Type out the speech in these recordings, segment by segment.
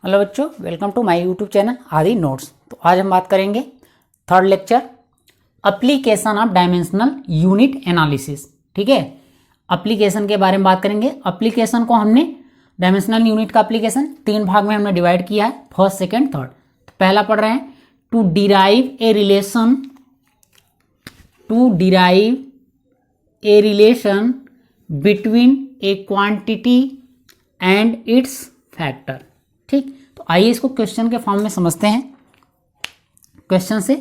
Hello बच्चों, welcome to my YouTube channel Aadi notes. तो आज हम बात करेंगे third lecture application of dimensional unit analysis. ठीक है, एप्लीकेशन के बारे में बात करेंगे। एप्लीकेशन को हमने डायमेंशनल यूनिट का एप्लीकेशन 3 भाग में हमने डिवाइड किया है, फर्स्ट सेकेंड थर्ड। तो पहला पढ़ रहे हैं to derive a relation between a quantity and its factor. ठीक, तो आइए इसको क्वेश्चन के फॉर्म में समझते हैं। क्वेश्चन से,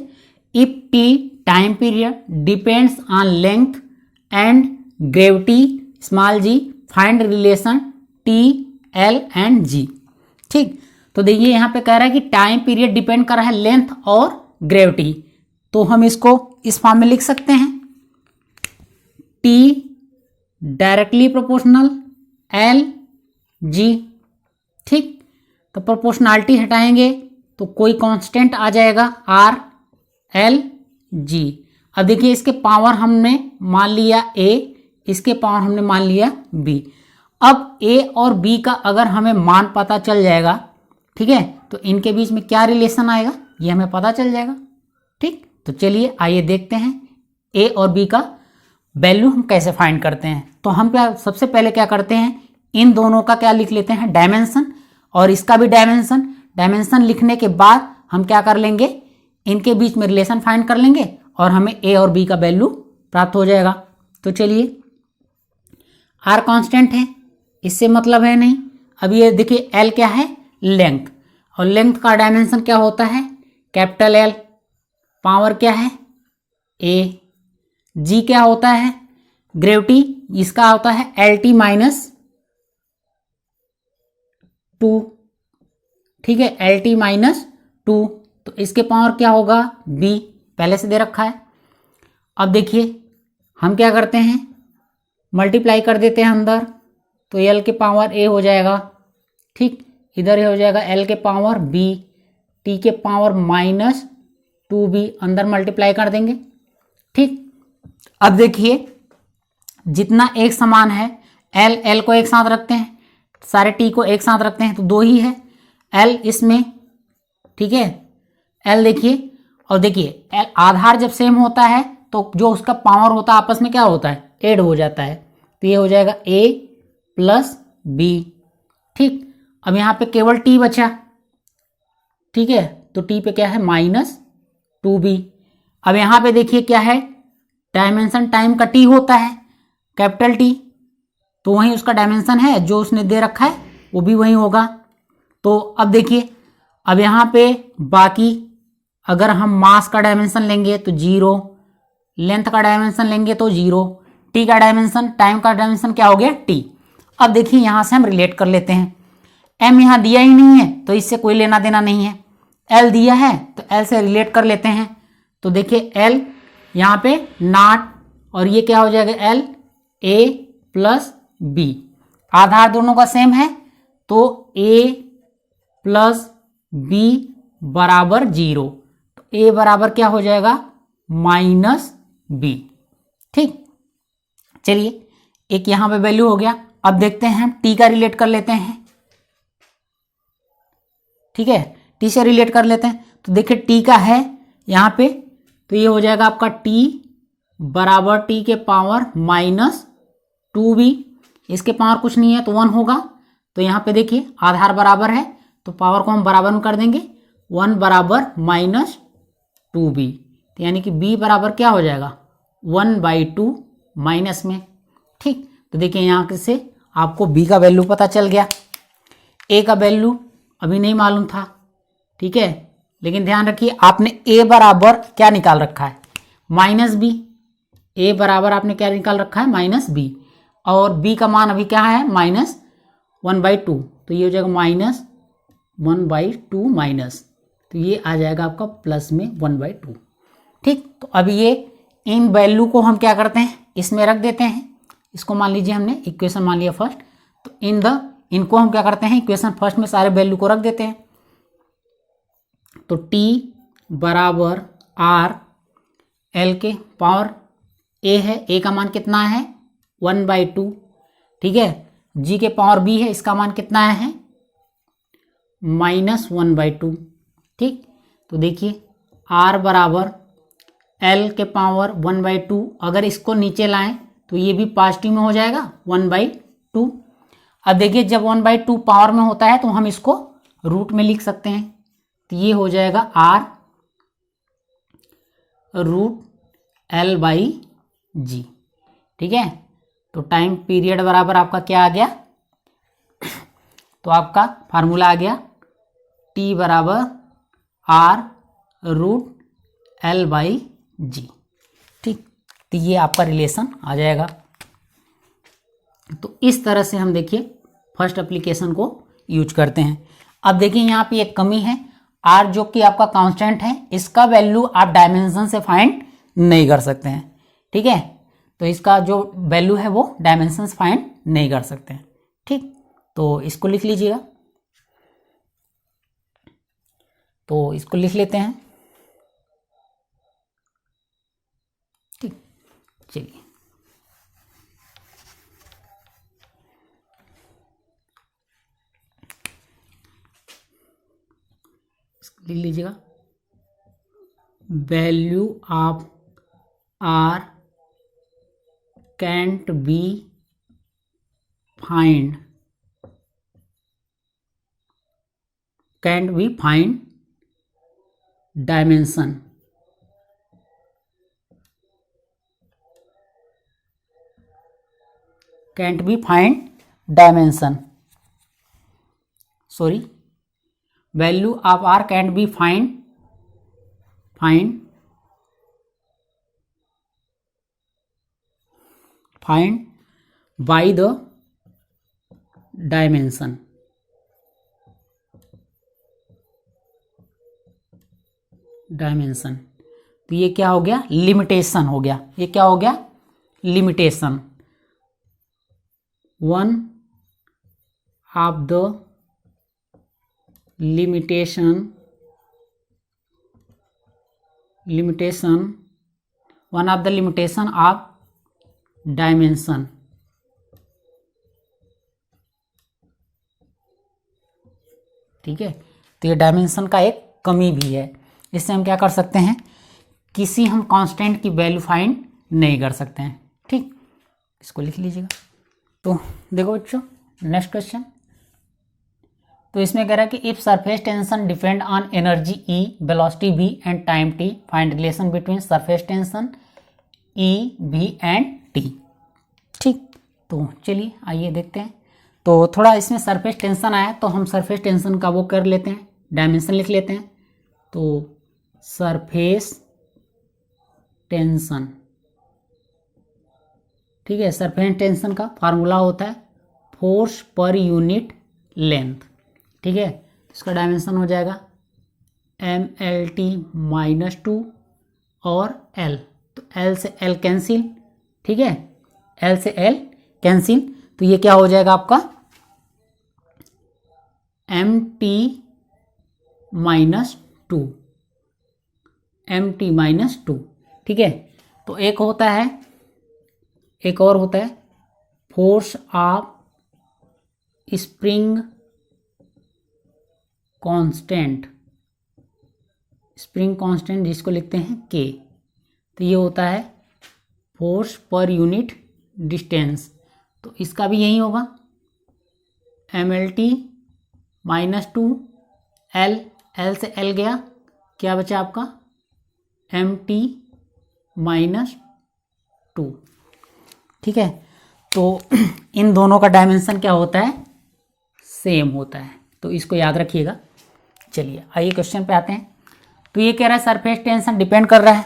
if T time period depends on length and gravity small G, find relation T L and G. ठीक, तो देखिए यहाँ पे कह रहा है कि टाइम पीरियड डिपेंड कर रहा है लेंथ और ग्रेविटी, तो हम इसको इस फॉर्म में लिख सकते हैं, T directly proportional L G. ठीक, तो प्रोपोर्शनैलिटी हटाएंगे तो कोई कांस्टेंट आ जाएगा आर एल जी। अब देखिए इसके पावर हमने मान लिया ए, इसके पावर हमने मान लिया बी। अब ए और बी का अगर हमें मान पता चल जाएगा, ठीक है, तो इनके बीच में क्या रिलेशन आएगा ये हमें पता चल जाएगा। ठीक, तो चलिए आइए देखते हैं ए और बी का वैल्यू हम कैसे फाइंड करते हैं। तो हम क्या सबसे पहले क्या करते हैं, इन दोनों का क्या लिख लेते हैं, डायमेंशन, और इसका भी डायमेंशन लिखने के बाद हम क्या कर लेंगे, इनके बीच में रिलेशन फाइंड कर लेंगे और हमें ए और बी का वैल्यू प्राप्त हो जाएगा। तो चलिए, आर कांस्टेंट है, इससे मतलब है नहीं। अब ये देखिए एल क्या है, लेंथ, और लेंथ का डायमेंशन क्या होता है, कैपिटल एल। पावर क्या है, ए। जी क्या होता है, ग्रेविटी, इसका होता है एल टी माइनस 2। ठीक है, एल टी माइनस 2, तो इसके पावर क्या होगा, बी, पहले से दे रखा है। अब देखिए हम क्या करते हैं, मल्टीप्लाई कर देते हैं अंदर, तो एल के पावर ए हो जाएगा। ठीक, इधर ये हो जाएगा एल के पावर बी, टी के पावर माइनस 2b, अंदर मल्टीप्लाई कर देंगे। ठीक, अब देखिए जितना एक समान है, एल को एक साथ रखते हैं, सारे टी को एक साथ रखते हैं तो 2 ही है एल इसमें। ठीक है, एल देखिए, और देखिए एल आधार जब सेम होता है तो जो उसका पावर होता है आपस में क्या होता है, ऐड हो जाता है, तो ये हो जाएगा ए प्लस बी। ठीक, अब यहाँ पे केवल टी बचा। ठीक है, तो टी पे क्या है, माइनस 2b। अब यहाँ पे देखिए क्या है, डायमेंशन टाइम का टी होता है, कैपिटल टी, तो वही उसका डायमेंशन है, जो उसने दे रखा है वो भी वही होगा। तो अब देखिए, अब यहाँ पे बाकी अगर हम मास का डायमेंशन लेंगे तो 0, लेंथ का डायमेंशन लेंगे तो 0, टी का डायमेंशन, टाइम का डायमेंशन क्या हो गया, टी। अब देखिए यहाँ से हम रिलेट कर लेते हैं, एम यहाँ दिया ही नहीं है तो इससे कोई लेना देना नहीं है, एल दिया है तो एल से रिलेट कर लेते हैं। तो देखिए एल यहाँ पे नॉट, और ये क्या हो जाएगा, एल ए प्लस बी, आधार दोनों का सेम है तो ए प्लस बी बराबर 0, तो ए बराबर क्या हो जाएगा, माइनस बी। ठीक, चलिए एक यहां पे वैल्यू हो गया। अब देखते हैं हम टी का रिलेट कर लेते हैं। ठीक है, टी से रिलेट कर लेते हैं, तो देखिए टी का है यहां पे, तो ये हो जाएगा आपका टी बराबर टी के पावर माइनस 2b, इसके पावर कुछ नहीं है तो 1 होगा। तो यहाँ पे देखिए आधार बराबर है तो पावर को हम बराबर में कर देंगे, 1 बराबर माइनस 2b, तो यानी कि b बराबर क्या हो जाएगा, 1/2 माइनस में। ठीक, तो देखिए यहाँ से आपको b का वैल्यू पता चल गया, a का वैल्यू अभी नहीं मालूम था। ठीक है, लेकिन ध्यान रखिए आपने a बराबर क्या निकाल रखा है, माइनस बी। a बराबर आपने क्या निकाल रखा है, माइनस बी, और b का मान अभी क्या है, माइनस 1/2, तो ये हो जाएगा माइनस 1/2 माइनस, तो ये आ जाएगा आपका प्लस में 1/2। ठीक, तो अब ये इन वैल्यू को हम क्या करते हैं, इसमें रख देते हैं। इसको मान लीजिए हमने इक्वेशन मान लिया फर्स्ट, तो इनको हम क्या करते हैं, इक्वेशन फर्स्ट में सारे वैल्यू को रख देते हैं। तो t बराबर आर, एल के पावर ए है, ए का मान कितना है, 1/2। ठीक है, जी के पावर बी है, इसका मान कितना है, -1/2। ठीक, तो देखिए r बराबर l के पावर 1/2, अगर इसको नीचे लाएं तो ये भी पॉजिटिव में हो जाएगा 1/2। अब देखिए जब 1/2 पावर में होता है तो हम इसको रूट में लिख सकते हैं, तो ये हो जाएगा r रूट l/g। ठीक है, तो टाइम पीरियड बराबर आपका क्या आ गया, तो आपका फार्मूला आ गया t बराबर r रूट l/g। ठीक, तो ये आपका रिलेशन आ जाएगा। तो इस तरह से हम देखिए फर्स्ट एप्लीकेशन को यूज करते हैं। अब देखिए यहाँ पे एक कमी है, r जो कि आपका कांस्टेंट है, इसका वैल्यू आप डायमेंशन से फाइंड नहीं कर सकते हैं। ठीक है, तो इसका जो वैल्यू है वो डायमेंशन से फाइंड नहीं कर सकते हैं। ठीक, तो इसको लिख लीजिएगा, तो इसको लिख लेते हैं। ठीक, चलिए लिख लीजिएगा, value of r can't be find dimension value of r can't be find by the dimension। तो ये क्या हो गया, लिमिटेशन हो गया। ये क्या हो गया, limitation. One of the limitation of dimension. ठीक है, तो ये डायमेंशन का एक कमी भी है। इससे हम क्या कर सकते हैं, किसी हम कांस्टेंट की वैल्यू फाइंड नहीं कर सकते हैं। ठीक, इसको लिख लीजिएगा। तो देखो बच्चों नेक्स्ट क्वेश्चन, तो इसमें कह रहा है कि if surface tension depend on energy E, velocity V and time T, find relation between surface tension E, V and T। ठीक, तो चलिए आइए देखते हैं। तो थोड़ा इसमें सरफेस टेंशन आया तो हम सरफेस टेंशन का वो कर लेते हैं, डायमेंशन लिख लेते हैं। तो सरफेस टेंशन, ठीक है, सरफेस टेंशन का फार्मूला होता है फोर्स पर यूनिट लेंथ। ठीक है, इसका डायमेंशन हो जाएगा mlt-2 और L, तो L से L कैंसिल। ठीक है, L से L कैंसिल, तो ये क्या हो जाएगा आपका mt-2। ठीक है, तो एक और होता है फोर्स ऑफ स्प्रिंग कांस्टेंट जिसको लिखते हैं K, तो ये होता है फोर्स पर यूनिट डिस्टेंस। तो इसका भी यही होगा mlt-2 L से L गया, क्या बचा आपका mt-2। ठीक है, तो इन दोनों का डायमेंशन क्या होता है, सेम होता है, तो इसको याद रखिएगा। चलिए आइए क्वेश्चन पे आते हैं। तो ये कह रहा है सरफेस टेंशन डिपेंड कर रहा है,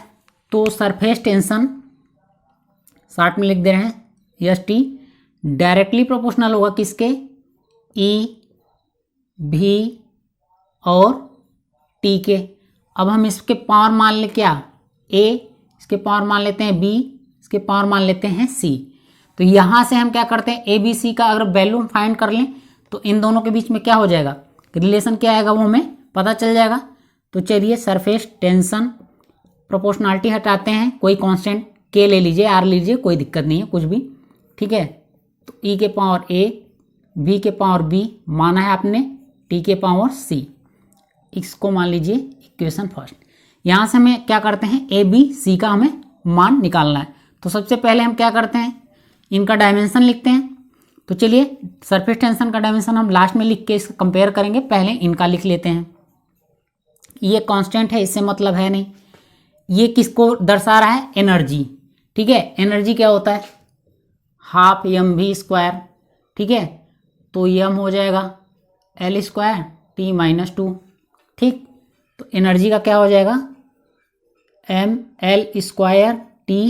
तो सरफेस टेंशन शॉर्ट में लिख दे रहे हैं एस टी, डायरेक्टली प्रोपोर्शनल होगा किसके, ई, भी और टी के। अब हम इसके पावर मान ले क्या, ए, इसके पावर मान लेते हैं बी, इसके पावर मान लेते हैं सी। तो यहाँ से हम क्या करते हैं, ए बी सी का अगर वैल्यू फाइंड कर लें तो इन दोनों के बीच में क्या हो जाएगा, रिलेशन क्या आएगा वो हमें पता चल जाएगा। तो चलिए सरफेस टेंशन प्रोपोर्शनलिटी हटाते हैं, कोई कांस्टेंट के ले लीजिए, आर लीजिए, कोई दिक्कत नहीं है कुछ भी। ठीक है, तो ई के पावर ए, बी के पावर बी माना है आपने, टी के पावर सी, इसको मान लीजिए इक्वेशन फर्स्ट। यहाँ से हमें क्या करते हैं, ए बी सी का हमें मान निकालना है। तो सबसे पहले हम क्या करते हैं, इनका डायमेंशन लिखते हैं। तो चलिए सरफेस टेंशन का डायमेंशन हम लास्ट में लिख के इसका कंपेयर करेंगे, पहले इनका लिख लेते हैं। ये कांस्टेंट है, इससे मतलब है नहीं। ये किसको दर्शा रहा है, एनर्जी। ठीक है, एनर्जी क्या होता है, हाफ एम वी स्क्वायर। ठीक है, तो एम हो जाएगा L square T minus two. ठीक, तो एनर्जी का क्या हो जाएगा, M L square T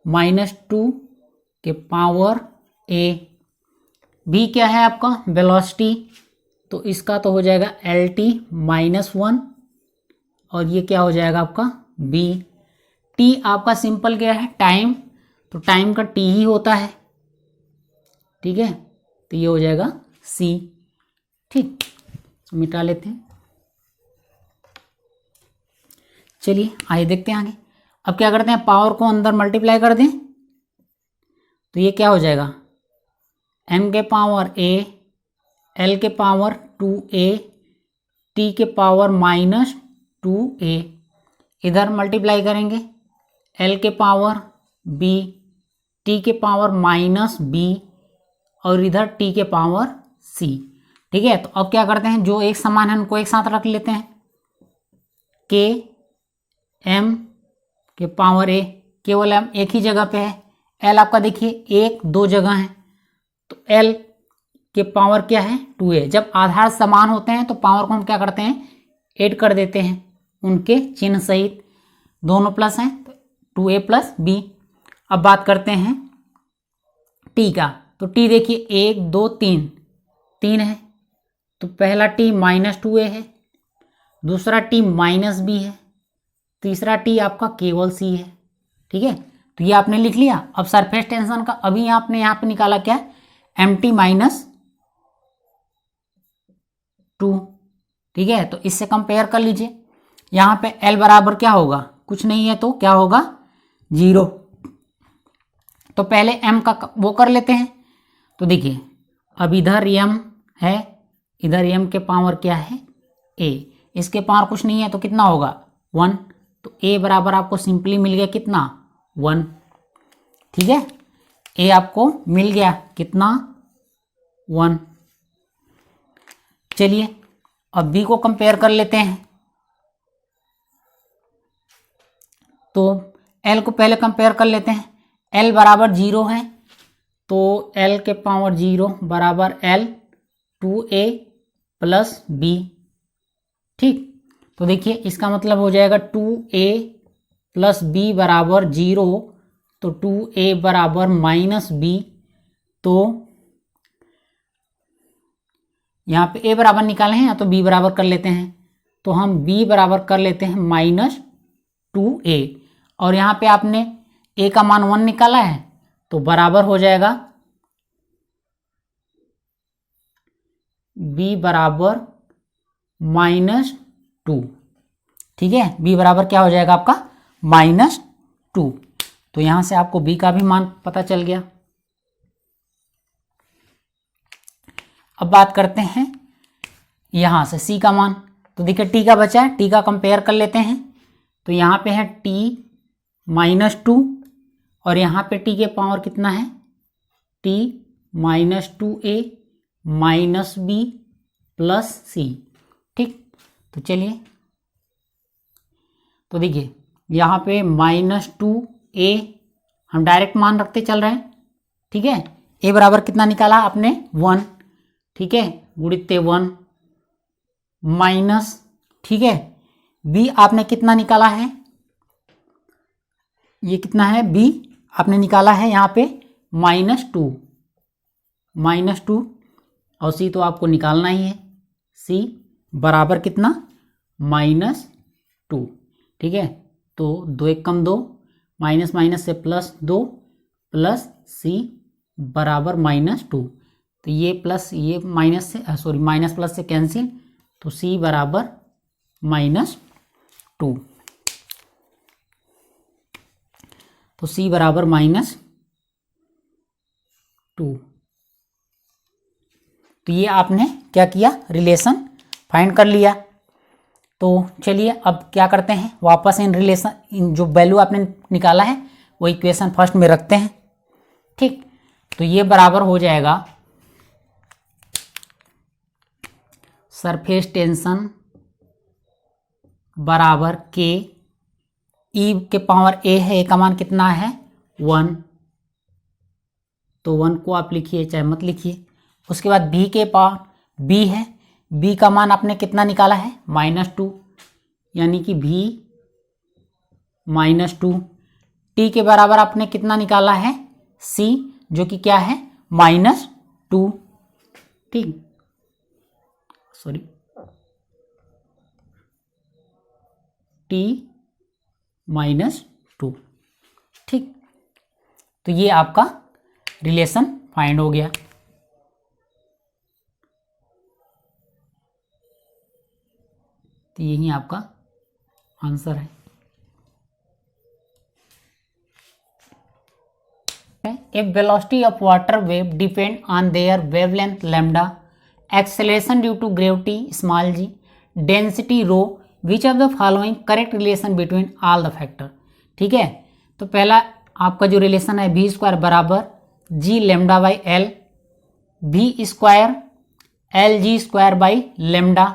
minus two के पावर ए। बी क्या है आपका, वेलोसिटी, तो इसका तो हो जाएगा एल टी माइनस वन, और ये क्या हो जाएगा आपका बी। टी आपका सिंपल क्या है, टाइम, तो टाइम का टी ही होता है। ठीक है, तो ये हो जाएगा सी। ठीक, मिटा लेते हैं। चलिए आइए देखते हैं आगे। अब क्या करते हैं, पावर को अंदर मल्टीप्लाई कर दें, तो ये क्या हो जाएगा, m के पावर a, l के पावर 2a, t के पावर माइनस 2a। इधर मल्टीप्लाई करेंगे, l के पावर b, t के पावर माइनस b, और इधर t के पावर c। ठीक है, तो अब क्या करते हैं, जो एक समान है उनको एक साथ रख लेते हैं। k m के पावर a, केवल m एक ही जगह पे है, l आपका देखिए एक दो जगह है, तो l के पावर क्या है 2a। जब आधार समान होते हैं तो पावर को हम क्या करते हैं, ऐड कर देते हैं उनके चिन्ह सहित, दोनों प्लस हैं, तो 2a प्लस b। अब बात करते हैं t का, तो t देखिए एक दो तीन, तीन है, तो पहला t माइनस 2a है, दूसरा t माइनस b है, तीसरा t आपका केवल c है। ठीक है, तो ये आपने लिख लिया। अब सरफेस टेंशन का अभी आपने यहाँ पे निकाला क्या, एम टी माइनस 2। ठीक है, तो इससे कंपेयर कर लीजिए। यहाँ पे L बराबर क्या होगा, कुछ नहीं है, तो क्या होगा 0। तो पहले M का वो कर लेते हैं। तो देखिए अब इधर M है, इधर M के पावर क्या है A, इसके पावर कुछ नहीं है, तो कितना होगा 1। तो A बराबर आपको सिंपली मिल गया कितना 1। ठीक है, A आपको मिल गया कितना 1। चलिए अब B को कंपेयर कर लेते हैं। तो L को पहले कंपेयर कर लेते हैं। L बराबर 0 है, तो L के पावर 0 बराबर L 2a प्लस b। ठीक, तो देखिए इसका मतलब हो जाएगा 2a प्लस b बराबर 0, तो 2a बराबर माइनस b। तो यहाँ पे a बराबर निकाले हैं, या तो b बराबर कर लेते हैं, तो हम b बराबर कर लेते हैं माइनस 2a, और यहाँ पे आपने a का मान 1 निकाला है, तो बराबर हो जाएगा b बराबर माइनस 2। ठीक है, b बराबर क्या हो जाएगा आपका माइनस 2। तो यहाँ से आपको b का भी मान पता चल गया। अब बात करते हैं यहाँ से c का मान। तो देखिए t का बचा है, t का कंपेयर कर लेते हैं। तो यहाँ पे है t माइनस 2, और यहाँ पे t के पावर कितना है t minus 2a minus b plus c। ठीक, तो चलिए, तो देखिए यहाँ पे माइनस 2a हम डायरेक्ट मान रखते चल रहे हैं। ठीक है, a बराबर कितना निकाला आपने 1। ठीक है, गुणित 1 माइनस, ठीक है, b आपने कितना निकाला है, ये कितना है b आपने निकाला है यहाँ पे माइनस 2, और c तो आपको निकालना ही है, c बराबर कितना माइनस 2। ठीक है, तो 2 1 कम 2, माइनस माइनस से प्लस 2, प्लस c बराबर माइनस 2। तो ये प्लस ये माइनस से सॉरी माइनस प्लस से कैंसिल, तो c बराबर माइनस 2। तो c बराबर माइनस 2। तो ये आपने क्या किया, रिलेशन फाइंड कर लिया। तो चलिए अब क्या करते हैं, वापस इन रिलेशन, इन जो वैल्यू आपने निकाला है वो इक्वेशन फर्स्ट में रखते हैं। ठीक, तो ये बराबर हो जाएगा सरफेस टेंशन बराबर के, ई के पावर ए है, ए का मान कितना है 1, तो 1 को आप लिखिए चाहे मत लिखिए। उसके बाद बी के पावर बी है, बी का मान आपने कितना निकाला है -2, यानी कि भी -2। टी के बराबर आपने कितना निकाला है सी, जो कि क्या है -2। ठीक, सॉरी, टी -2। ठीक, तो ये आपका रिलेशन फाइंड हो गया। तो यही आपका आंसर है। If velocity of water wave depend on their wavelength lambda, acceleration due to gravity small g, density rho, which of the following correct relation between all the factor। ठीक है, तो पहला आपका जो रिलेशन है v स्क्वायर बराबर g lambda by L, v square L G square by lambda.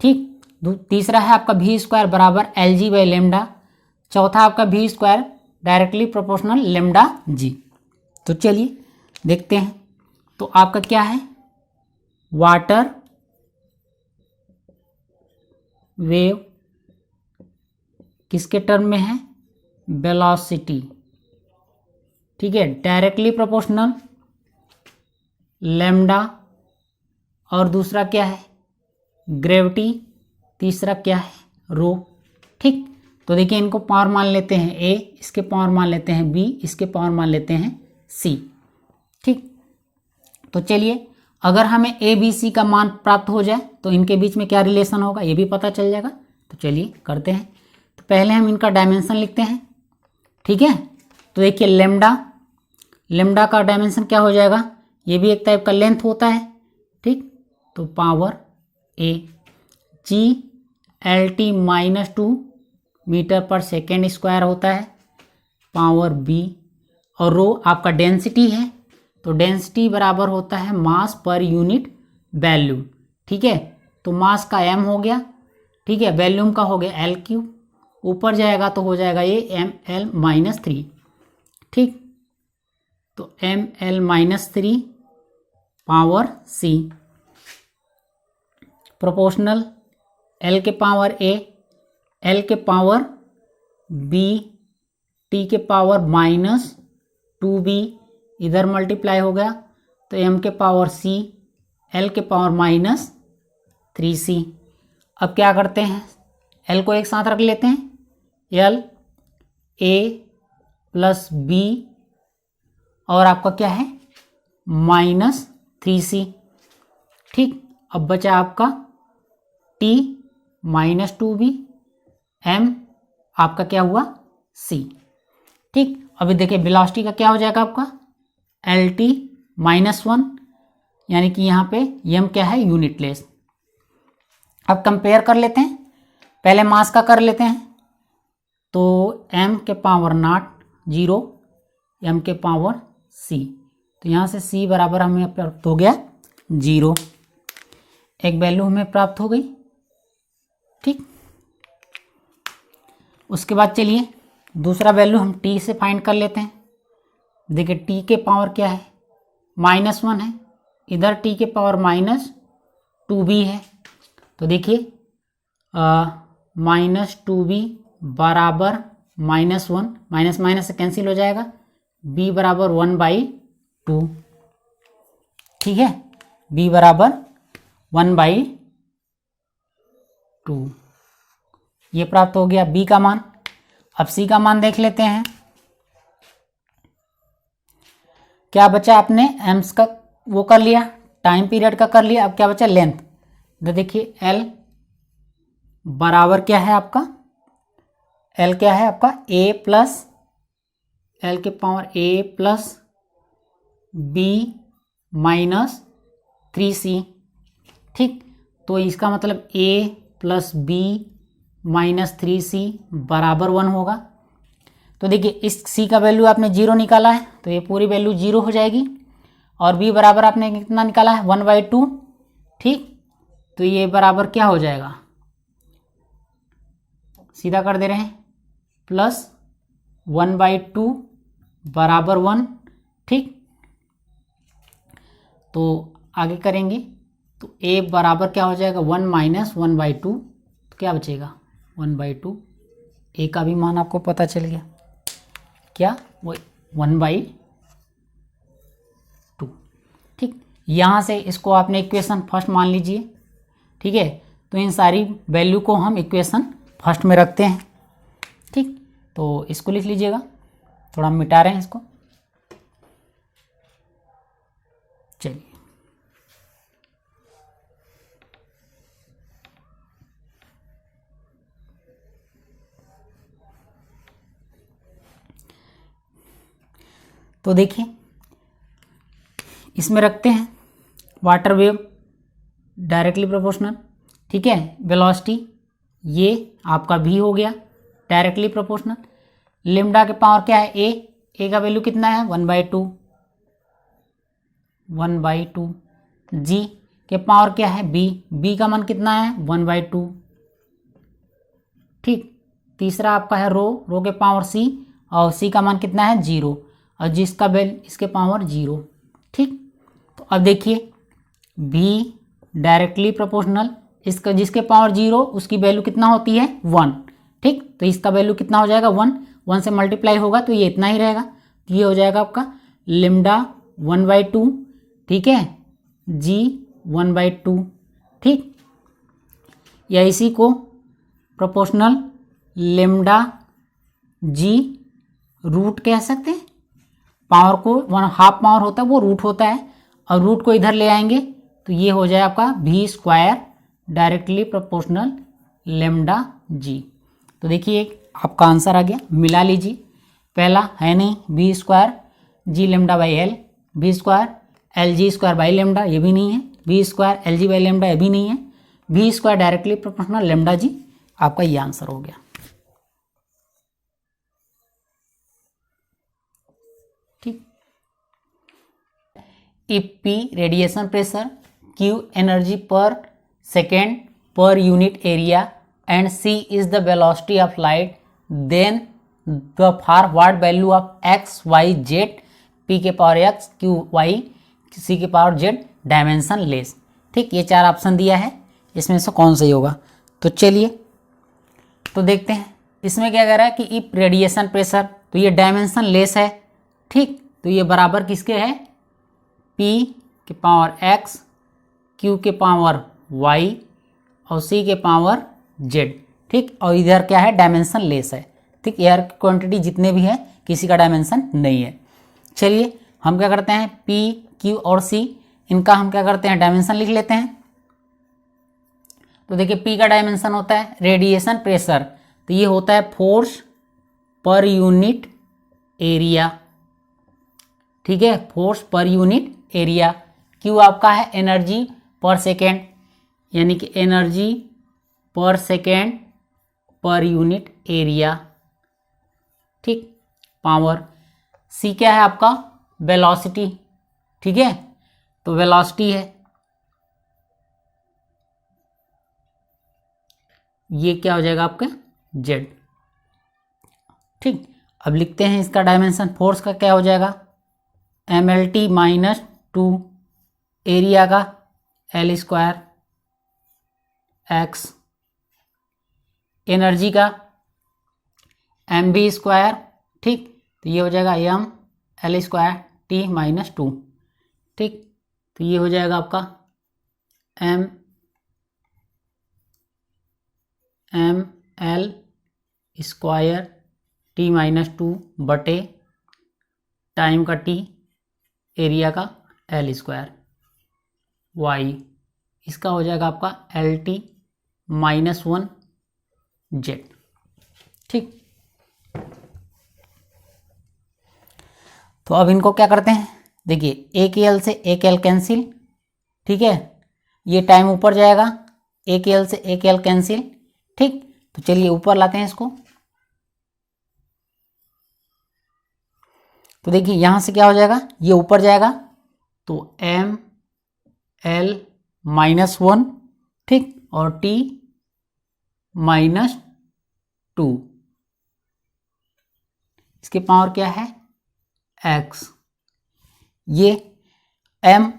ठीक, तीसरा है आपका v स्क्वायर बराबर एल जी बाई लेमडा। चौथा आपका v square directly proportional lambda G. तो चलिए देखते हैं, तो आपका क्या है, वाटर वेव किसके टर्म में है, वेलोसिटी। ठीक है, डायरेक्टली प्रोपोर्शनल लेमडा, और दूसरा क्या है ग्रेविटी, तीसरा क्या है रो। ठीक, तो देखिए इनको पावर मान लेते हैं ए, इसके पावर मान लेते हैं बी, इसके पावर मान लेते हैं सी। ठीक, तो चलिए अगर हमें ए बी सी का मान प्राप्त हो जाए तो इनके बीच में क्या रिलेशन होगा ये भी पता चल जाएगा। तो चलिए करते हैं, तो पहले हम इनका डायमेंशन लिखते हैं। ठीक है, तो देखिए लेमडा का डायमेंशन क्या हो जाएगा, ये भी एक टाइप का लेंथ होता है। ठीक, तो पावर ए, जी एल टी -2 मीटर पर सेकेंड स्क्वायर होता है, पावर बी, और रो आपका डेंसिटी है, तो डेंसिटी बराबर होता है मास पर यूनिट वैल्यूम। ठीक है, तो मास का m हो गया, ठीक है, वैल्यूम का हो गया L3, ऊपर जाएगा तो हो जाएगा ये ml-3। ठीक, तो ml-3 power c, proportional L के पावर a, L के पावर b, t के पावर -2b, इधर मल्टीप्लाई हो गया तो m के पावर c, L के पावर -3c। अब क्या करते हैं, L को एक साथ रख लेते हैं, L a प्लस b, और आपका क्या है -3c। ठीक, अब बचा आपका t -2b, m आपका क्या हुआ c। ठीक, अभी देखिए वेलोसिटी का क्या हो जाएगा आपका LT -1, यानी कि यहाँ पे m क्या है यूनिटलेस। अब कंपेयर कर लेते हैं, पहले मास का कर लेते हैं, तो m के पावर 0, m के पावर c, तो यहाँ से c बराबर हमें प्राप्त हो गया 0, एक वैल्यू हमें प्राप्त हो गई। ठीक, उसके बाद चलिए दूसरा वैल्यू हम t से फाइंड कर लेते हैं। देखिए t के पावर क्या है -1 है, इधर t के पावर -2b है, तो देखिए -2b बराबर -1, माइनस माइनस से कैंसिल हो जाएगा, b बराबर 1/2। ठीक है, b बराबर 1/2, ये प्राप्त हो गया b का मान। अब c का मान देख लेते हैं, क्या बचा, आपने एम्स का वो कर लिया, टाइम पीरियड का कर लिया, अब क्या बचा लेंथ। तो देखिए L बराबर क्या है आपका, L क्या है आपका a प्लस L के power a plus b 3c। ठीक, तो इसका मतलब a plus B minus 3c बराबर 1 होगा। तो देखिए इस c का वैल्यू आपने 0 निकाला है तो ये पूरी वैल्यू 0 हो जाएगी, और b बराबर आपने कितना निकाला है 1/2। ठीक, तो ये बराबर क्या हो जाएगा, सीधा कर दे रहे हैं, प्लस 1/2 बराबर 1। ठीक, तो आगे करेंगे तो a बराबर क्या हो जाएगा 1 माइनस 1/2, तो क्या बचेगा 1/2। a का भी मान आपको पता चल गया, क्या वो 1/2। ठीक, यहाँ से इसको आपने इक्वेशन फर्स्ट मान लीजिए। ठीक है, तो इन सारी वैल्यू को हम इक्वेशन फर्स्ट में रखते हैं। ठीक, तो इसको लिख लीजिएगा, थोड़ा मिटा रहे हैं इसको। चलिए, तो देखिए इसमें रखते हैं वाटर वेव डायरेक्टली प्रोपोर्शनल। ठीक है, वेलोसिटी ये आपका v हो गया डायरेक्टली प्रोपोर्शनल। लिम्डा के पावर क्या है a का वैल्यू कितना है 1/2, 1/2। g के पावर क्या है b का मान कितना है 1/2। ठीक, तीसरा आपका है रो के पावर c, और c का मान कितना है 0, और जिसका इसके पावर 0। ठीक, तो अब देखिए v डायरेक्टली प्रोपोर्शनल, इसका जिसके पावर 0 उसकी वैल्यू कितना होती है 1। ठीक, तो इसका वैल्यू कितना हो जाएगा 1 से मल्टीप्लाई होगा तो ये इतना ही रहेगा, तो ये हो जाएगा आपका लिम्डा 1/2। ठीक है, g 1/2। ठीक, या इसी को प्रोपोर्शनल लिम्डा g रूट कह सकते हैं। पावर को 1/2 पावर होता है वो रूट होता है, और रूट को इधर ले आएंगे तो ये हो जाए आपका v² directly proportional lambda g। तो देखिए आपका आंसर आ गया, मिला लीजिए। पहला है नहीं v² g lambda by L, v² lg² by lambda ये भी नहीं है, v² lg बाई लेमडा ये भी नहीं है, v² directly proportional lambda g, आपका ये आंसर हो गया। ठीक, if P radiation pressure, Q energy per second per unit area and C is the velocity of light, then the forward value of x, y, z, P के power x, Q, y, C के power z dimension less. ठीक, ये 4 option दिया है, इसमें से कौन सही होगा। तो चलिए तो देखते हैं इसमें क्या कह रहा है कि इफ रेडिएशन प्रेशर, तो ये डायमेंशन लेस है। ठीक, तो ये बराबर किसके है P के पावर x, Q के पावर y और C के पावर z। ठीक, और इधर क्या है डायमेंशन लेस है। ठीक, एयर क्वांटिटी जितने भी हैं किसी का डायमेंशन नहीं है। चलिए हम क्या करते हैं P, Q और C इनका हम क्या करते हैं डायमेंशन लिख लेते हैं। तो देखिए P का डायमेंशन होता है रेडिएशन प्रेशर, तो ये होता है फोर्स पर यूनिट एरिया। ठीक है, force per unit area. Q आपका है एनर्जी पर सेकेंड, यानी कि एनर्जी पर सेकेंड पर यूनिट एरिया। ठीक, पावर। C क्या है आपका वेलोसिटी। ठीक है, तो वेलोसिटी है, ये क्या हो जाएगा आपका Z। ठीक, अब लिखते हैं इसका डायमेंशन। फोर्स का क्या हो जाएगा mlt माइनस 2, एरिया का L² x, एनर्जी का mv²। ठीक, तो ये हो जाएगा m L² t माइनस 2। ठीक, तो ये हो जाएगा आपका ml² t माइनस 2 बटे टाइम का t, एरिया का L² y, इसका हो जाएगा आपका LT माइनस 1 Z। ठीक, तो अब इनको क्या करते हैं, देखिए एक L से एक L कैंसिल, ठीक है, ये टाइम ऊपर जाएगा, एक एल से एक एल कैंसिल। ठीक, तो चलिए ऊपर लाते हैं इसको। तो देखिए यहां से क्या हो जाएगा, ये ऊपर जाएगा तो एम एल -1, ठीक, और टी -2, इसके पावर क्या है x। ये m,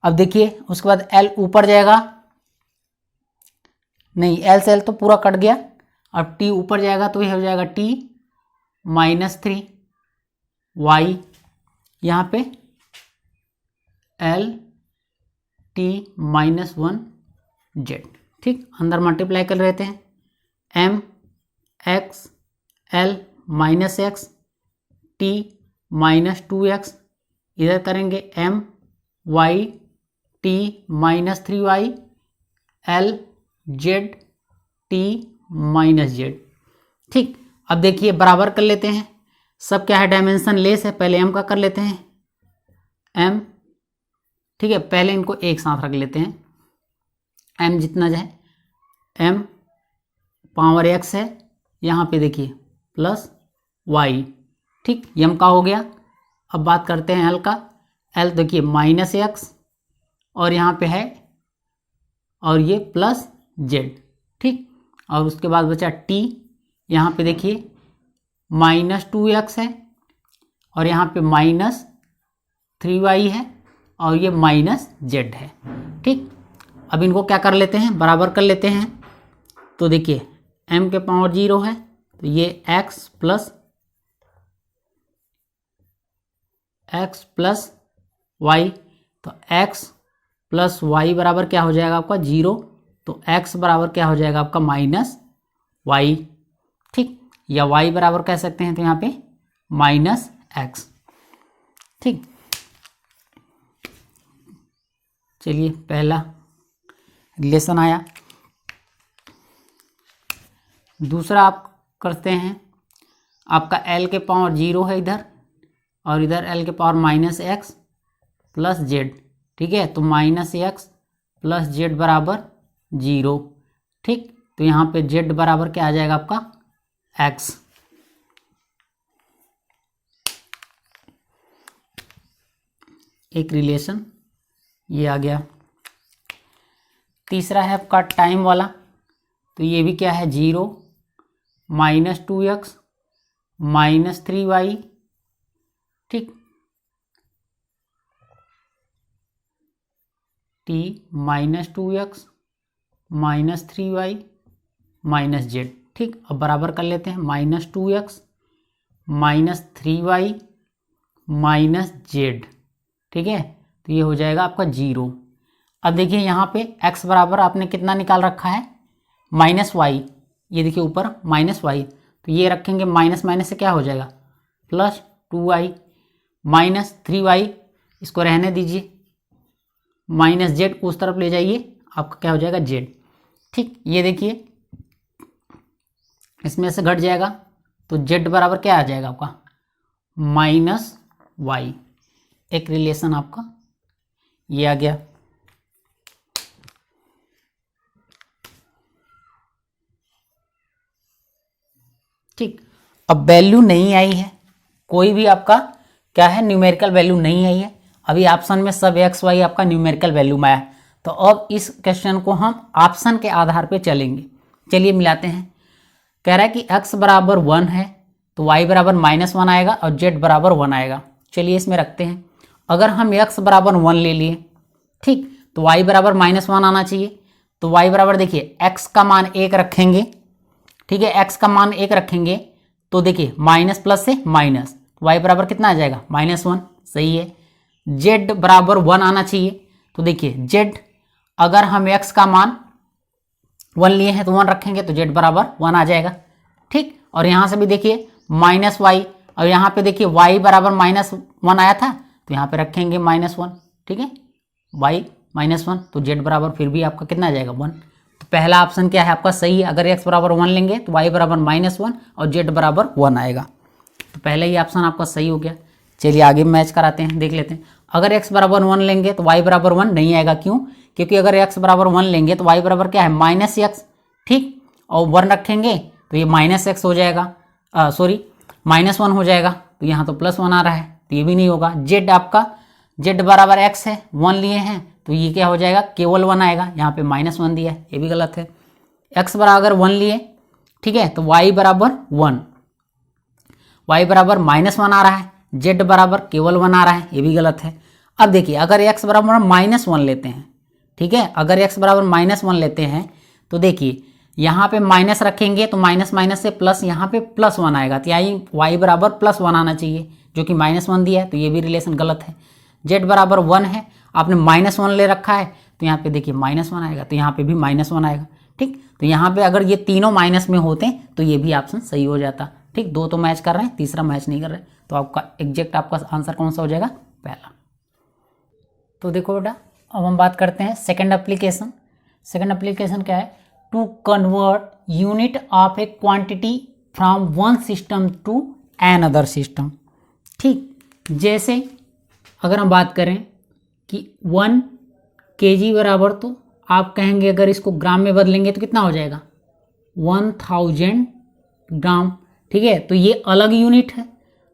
अब देखिए उसके बाद l ऊपर जाएगा, नहीं l से l तो पूरा कट गया, अब t ऊपर जाएगा तो ये हो जाएगा t -3 y, यहाँ पे l t -1 z। ठीक, अंदर मल्टीप्लाई कर लेते हैं, m x l -x t -2x, इधर करेंगे m y t -3y l z t -z। ठीक, अब देखिए बराबर कर लेते हैं, सब क्या है डायमेंशन लेस है, पहले m का कर लेते हैं m। ठीक है, पहले इनको एक साथ रख लेते हैं, m जितना जाए, m पावर x है, यहाँ पे देखिए प्लस y। ठीक, m का हो गया। अब बात करते हैं l का, l देखिए -x और यहाँ पे है और ये प्लस z। ठीक, और उसके बाद बचा t, यहाँ पे देखिए -2x है और यहाँ पे -3y है और ये -z है। ठीक, अब इनको क्या कर लेते हैं, बराबर कर लेते हैं। तो देखिए m के पावर 0 है तो ये x प्लस y, तो x प्लस y बराबर क्या हो जाएगा आपका 0, तो x बराबर क्या हो जाएगा आपका -y। ठीक, या y बराबर कह सकते हैं तो यहाँ पे -x। ठीक, चलिए पहला रिलेशन आया। दूसरा आप करते हैं, आपका l के पावर 0 है इधर और इधर l के पावर -x प्लस z। ठीक है, तो -x प्लस z बराबर 0। ठीक, तो यहाँ पे z बराबर क्या आ जाएगा आपका x। एक रिलेशन ये आ गया। तीसरा है आपका टाइम वाला, तो ये भी क्या है 0 -2x -3y। ठीक, t -2x -3y -z। ठीक, अब बराबर कर लेते हैं, -2x -3y -z। ठीक है, तो ये हो जाएगा आपका 0। अब देखिए यहाँ पे x बराबर आपने कितना निकाल रखा है -y, ये देखिए ऊपर -y, तो ये रखेंगे माइनस माइनस से क्या हो जाएगा +2y -3y, इसको रहने दीजिए, -z उस तरफ ले जाइए, आपका क्या हो जाएगा z। ठीक, ये देखिए इसमें से घट जाएगा तो z बराबर क्या आ जाएगा आपका -y। एक रिलेशन आपका ये आ गया। ठीक, अब वैल्यू नहीं आई है, कोई भी आपका क्या है न्यूमेरिकल वैल्यू नहीं आई है। अभी ऑप्शन में सब एक्स वाई आपका न्यूमेरिकल वैल्यू में आया, तो अब इस क्वेश्चन को हम ऑप्शन के आधार पे चलेंगे। चलिए मिलाते हैं। कह रहा है कि x बराबर 1 है तो y बराबर -1 आएगा और z बराबर 1 आएगा। चलिए इसमें रखते हैं, अगर हम x बराबर 1 ले लिए, ठीक, तो y बराबर -1 आना चाहिए। तो y बराबर देखिए x का मान 1 रखेंगे, ठीक है, x का मान 1 रखेंगे तो देखिए माइनस प्लस से माइनस, y बराबर कितना आ जाएगा -1, सही है। z बराबर 1 आना चाहिए, तो देखिए z अगर हम x का मान 1 लिए हैं तो 1 रखेंगे तो z बराबर 1 आ जाएगा। ठीक, और यहाँ से भी देखिए -y, और यहाँ पे देखिए y बराबर -1 आया था तो यहाँ पे रखेंगे -1, ठीक है, y -1, तो z बराबर फिर भी आपका कितना आ जाएगा 1। तो पहला ऑप्शन क्या है आपका सही है, अगर x बराबर 1 लेंगे तो y बराबर -1 और z बराबर 1 आएगा, तो पहला ही ऑप्शन आपका सही हो गया। चलिए आगे मैच कराते हैं, देख लेते हैं। अगर x बराबर 1 लेंगे तो y बराबर 1 नहीं आएगा। क्यों? क्योंकि अगर x बराबर 1 लेंगे तो y बराबर क्या है, माइनस एक्स, ठीक, और 1 रखेंगे तो ये माइनस एक्स हो जाएगा, सॉरी माइनस 1 हो जाएगा, तो यहाँ तो प्लस 1 आ रहा है, तो ये भी नहीं होगा। z आपका z बराबर x है, 1 लिए हैं तो ये क्या हो जाएगा, केवल 1 आएगा, यहाँ पे माइनस 1 दिया है, ये भी गलत है। x बराबर 1 लिए, ठीक है, तो y बराबर 1, y बराबर माइनस 1 आ रहा है, z बराबर केवल 1 आ रहा है, ये भी गलत है। अब देखिए अगर x बराबर माइनस 1 लेते हैं, ठीक है, अगर x बराबर माइनस 1 लेते हैं तो देखिए यहाँ पे माइनस रखेंगे तो माइनस माइनस से प्लस, यहाँ पे प्लस 1 आएगा, तो यहाँ y बराबर प्लस 1 आना चाहिए, जो कि माइनस 1 दिया है, तो ये भी रिलेशन गलत है। z बराबर 1 है, आपने माइनस 1 ले रखा है, तो यहाँ पे देखिए माइनस 1 आएगा, तो यहाँ पे भी माइनस 1 आएगा, ठीक। तो यहाँ पे अगर ये तीनों माइनस में होते तो ये भी ऑप्शन सही हो जाता, ठीक। दो तो मैच कर रहे हैं, तीसरा मैच नहीं कर रहे, तो आपका एग्जैक्ट आपका आंसर कौन सा हो जाएगा, पहला। तो देखो बेटा, अब हम बात करते हैं सेकंड एप्लीकेशन। सेकंड एप्लीकेशन क्या है, to convert unit of a quantity from one system to another system, ठीक। जैसे अगर हम बात करें कि 1 kg बराबर, तो आप कहेंगे अगर इसको ग्राम में बदलेंगे तो कितना हो जाएगा, 1000 ग्राम, ठीक है। तो ये अलग यूनिट है,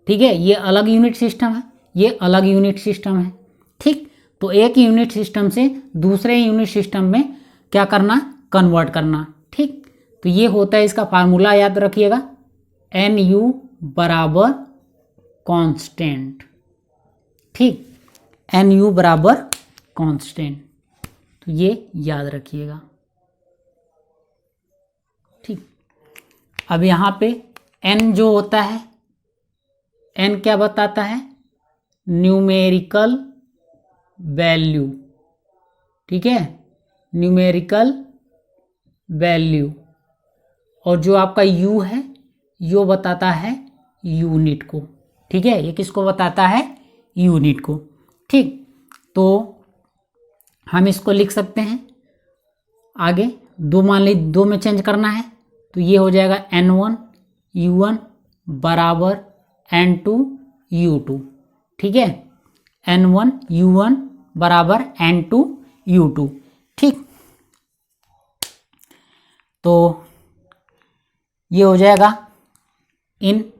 ठीक है, ये अलग यूनिट सिस्टम है, ये अलग यूनिट सिस्टम है, ठीक। तो एक यूनिट सिस्टम से दूसरे यूनिट सिस्टम में क्या करना, कन्वर्ट करना, ठीक। तो ये होता है, इसका फार्मूला याद रखिएगा, NU बराबर कांस्टेंट, ठीक, NU बराबर कांस्टेंट, तो ये याद रखिएगा, ठीक। अब यहाँ पे n जो होता है, n क्या बताता है, न्यूमेरिकल वैल्यू, ठीक है, न्यूमेरिकल वैल्यू, और जो आपका u है, यो बताता है यूनिट को, ठीक है, ये किसको बताता है, यूनिट को, ठीक। तो हम इसको लिख सकते हैं आगे, दो मान ली, दो में चेंज करना है, तो ये हो जाएगा N1 U1 बराबर N2 U2, ठीक है, N1 U1 बराबर N2 U2, ठीक। तो ये हो जाएगा इन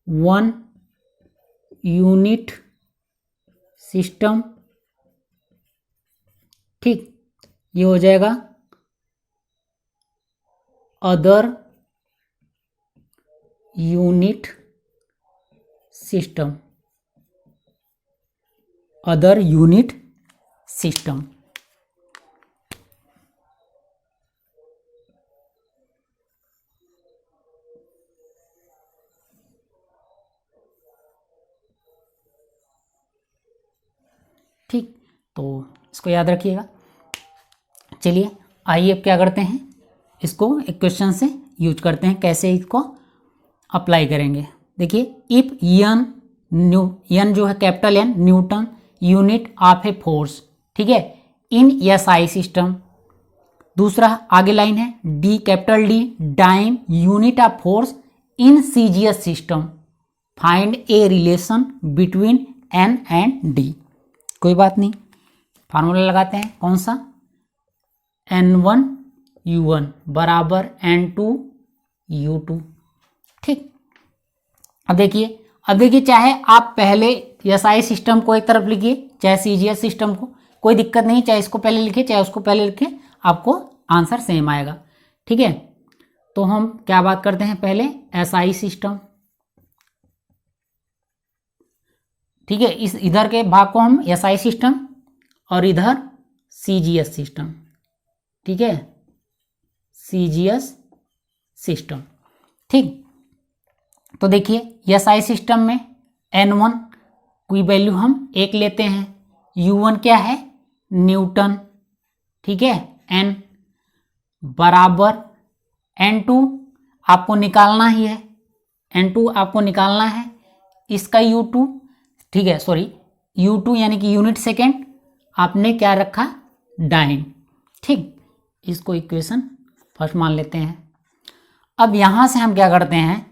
वन यूनिट सिस्टम, ठीक। ये हो जाएगा other unit system, other unit system, ठीक। तो इसको याद रखिएगा। चलिए आइए अब क्या करते हैं, इसको एक क्वेश्चन से यूज करते हैं, कैसे इसको अप्लाई करेंगे। देखिए, इफ एन जो है capital N Newton unit of a force, ठीक है, इन SI सिस्टम। दूसरा आगे लाइन है, D capital D dyne unit of force in CGS system, find a relation between N and D। कोई बात नहीं, फार्मूला लगाते हैं, कौन सा, N1 U1 बराबर N2 U2, ठीक। अब देखिए चाहे आप पहले SI सिस्टम को एक तरफ लिखिए, चाहे CGS सिस्टम को, कोई दिक्कत नहीं, चाहे इसको पहले लिखिए चाहे उसको पहले लिखिए, आपको आंसर सेम आएगा, ठीक है। तो हम क्या बात करते हैं, पहले SI सिस्टम, ठीक है, इस इधर के भाग को हम SI सिस्टम और इधर CGS सिस्टम, ठीक है, CGS सिस्टम, ठीक। तो देखिए SI सिस्टम में N1 की वैल्यू हम 1 लेते हैं, U1 क्या है, न्यूटन, ठीक है, N बराबर N2 आपको निकालना ही है, N2 आपको निकालना है, इसका U2, ठीक है, सॉरी U2 यानी कि यूनिट सेकेंड, आपने क्या रखा, डाइन, ठीक। इसको इक्वेशन फर्स्ट मान लेते हैं। अब यहाँ से हम क्या करते हैं,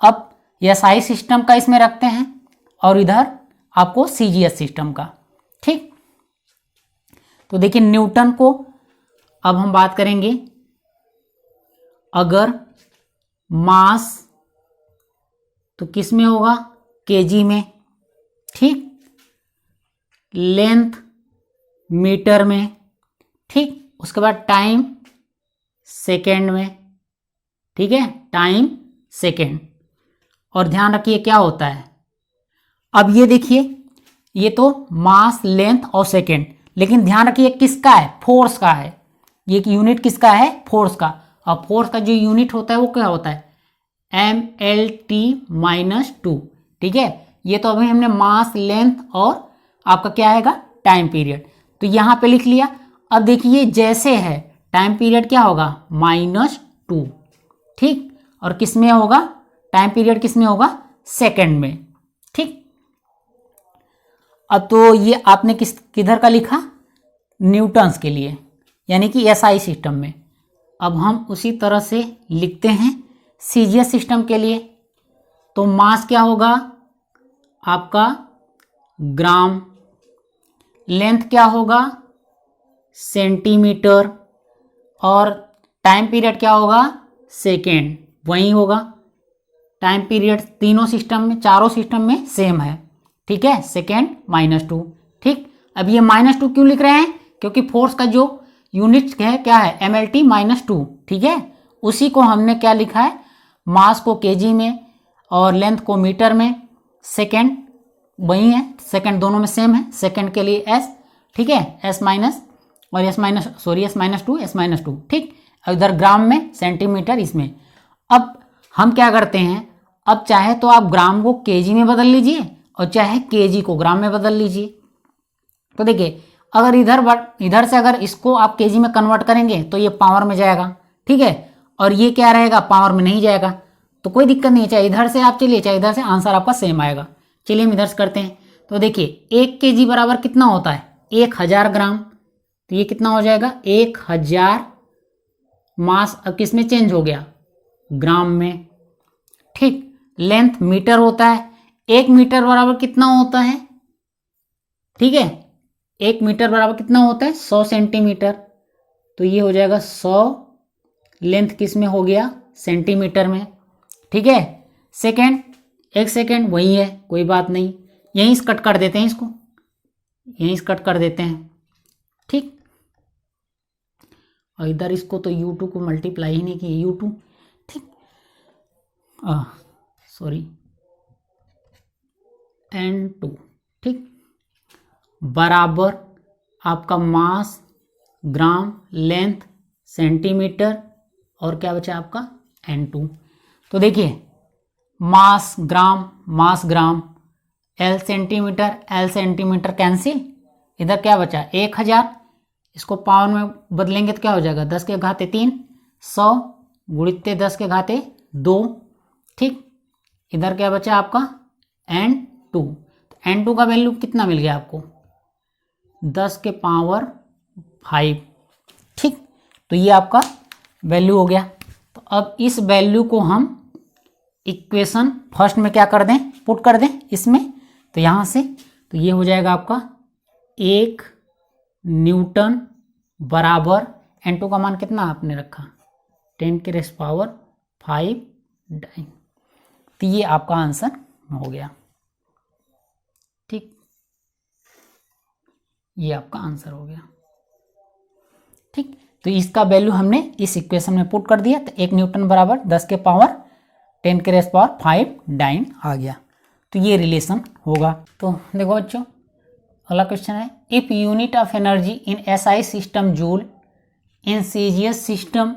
अब एसआई सिस्टम का इसमें रखते हैं और इधर आपको सीजीएस सिस्टम का। ठीक, तो देखिए न्यूटन को अब हम बात करेंगे। अगर मास तो किस में होगा, केजी में। ठीक, लेंथ मीटर में। ठीक, उसके बाद टाइम सेकेंड में। ठीक है, टाइम सेकेंड। और ध्यान रखिए क्या होता है, अब ये देखिए ये तो मास लेंथ और सेकेंड, लेकिन ध्यान रखिए किसका है, फोर्स का है। ये यूनिट किसका है, फोर्स का। और फोर्स का जो यूनिट होता है वो क्या होता है, MLT-2। ठीक है, ये तो अभी हमने मास लेंथ और आपका क्या आएगा, टाइम पीरियड, तो यहां पे लिख लिया। अब देखिए जैसे है टाइम पीरियड क्या होगा, -2। ठीक, और किस में होगा, टाइम पीरियड किस में होगा, सेकंड में। ठीक, अब तो ये आपने किधर का लिखा, न्यूटन्स के लिए, यानी कि एसआई सिस्टम में। अब हम उसी तरह से लिखते हैं सीजीएस सिस्टम के लिए। तो मास क्या होगा आपका, ग्राम। लेंथ क्या होगा, सेंटीमीटर। और टाइम पीरियड क्या होगा, सेकेंड, वही होगा। टाइम पीरियड तीनों सिस्टम में, चारों सिस्टम में सेम है। ठीक है, सेकेंड -2। ठीक, अब ये -2 क्यों लिख रहे हैं, क्योंकि फोर्स का जो यूनिट है क्या है, MLT-2। ठीक है, उसी को हमने क्या लिखा है, मास को केजी में और लेंथ को मीटर में। सेकेंड वही है, सेकेंड दोनों में सेम है, सेकेंड के लिए S। ठीक है, S- और S-2। ठीक, इधर ग्राम में, सेंटीमीटर इसमें। अब हम क्या करते हैं, अब चाहे तो आप ग्राम को केजी में बदल लीजिए और चाहे केजी को ग्राम में बदल लीजिए। तो देखिए अगर इधर से अगर इसको आप केजी में कन्वर्ट करेंगे तो ये पावर में जाएगा। ठीक है, और ये क्या रहेगा, पावर में नहीं जाएगा, तो कोई दिक्कत नहीं है, चाहे इधर से आप चलिए चाहे इधर से, आंसर आपका सेम आएगा। चलिए हम इधर से करते हैं। तो देखिए 1 kg बराबर कितना होता है, 1000 ग्राम। तो ये कितना हो जाएगा, 1000 मास अब किस में चेंज हो गया, ग्राम में। ठीक, लेंथ मीटर होता है, 1 मीटर बराबर कितना होता है, ठीक है, 1 मीटर बराबर कितना होता है, 100 सेंटीमीटर। तो ये हो जाएगा 100, लेंथ किस में हो गया, सेंटीमीटर में। ठीक है, सेकेंड, 1 सेकेंड वही है, कोई बात नहीं, यहीं से कट कर देते हैं इसको, यहीं से कट कर देते हैं। ठीक, और इधर इसको तो U2 को मल्टीप्लाई ही नहीं किया, U2। ठीक, सॉरी, N2। ठीक, बराबर आपका मास ग्राम, लेंथ सेंटीमीटर, और क्या बचा आपका N2। तो देखिए mass gram, L centimetre cancel, इधर क्या बचा 1000, इसको पावर में बदलेंगे तो क्या हो जाएगा, 10 के घाते 3, 100 गुणित 10 के घाते 2। ठीक, इधर क्या बचा आपका N2। तो N2 का वैल्यू कितना मिल गया आपको, 10 के पावर 5। ठीक, तो ये आपका वैल्यू हो गया। तो अब इस वैल्यू को हम इक्वेशन फर्स्ट में क्या कर दें, पुट कर दें इसमें। तो यहाँ से तो ये हो जाएगा आपका 1 न्यूटन बराबर N2 का मान कितना आपने रखा, 10⁵5 डाइन। तो ये आपका आंसर हो गया। ठीक, ये आपका आंसर हो गया। ठीक, तो इसका वैल्यू हमने इस इक्वेशन में पुट कर दिया, तो 1 न्यूटन बराबर 10 के पावर 10⁵5 डाइन आ गया। तो ये रिलेशन होगा। तो देखो बच्चों अगला क्वेश्चन है, if unit of energy in SI system joule, in CGS system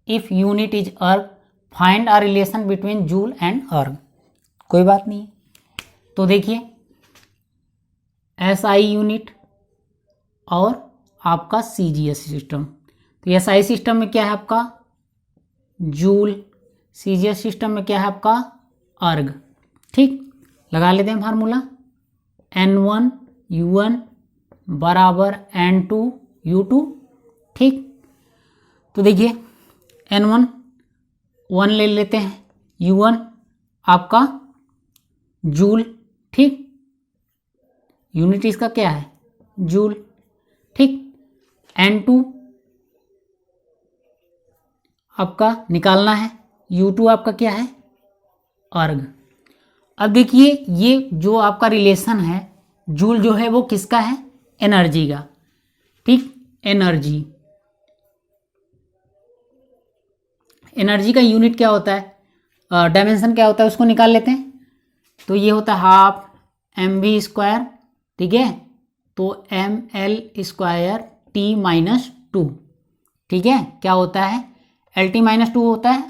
if unit is erg, find a relation between joule and erg. कोई बात नहीं। तो देखिए एसआई यूनिट और आपका सीजीएस सिस्टम, तो एसआई सिस्टम में क्या है आपका जूल, सीजीएस सिस्टम में क्या है आपका अर्ग। ठीक, लगा लेते हैं फार्मूला, N1 U1 बराबर N2 U2। ठीक, तो देखिए N1 1 ले लेते हैं, U1 आपका जूल, ठीक, यूनिट इसका क्या है जूल, ठीक। N2 आपका निकालना है, U2 आपका क्या है अर्ग। अब देखिए ये जो आपका रिलेशन है जूल जो है वो किसका है एनर्जी का, ठीक, एनर्जी, एनर्जी का यूनिट क्या होता है, डायमेंशन क्या होता है उसको निकाल लेते हैं। तो ये होता है हाफ mv², ठीक है, तो ml² T-2, ठीक है, क्या होता है LT-2 होता है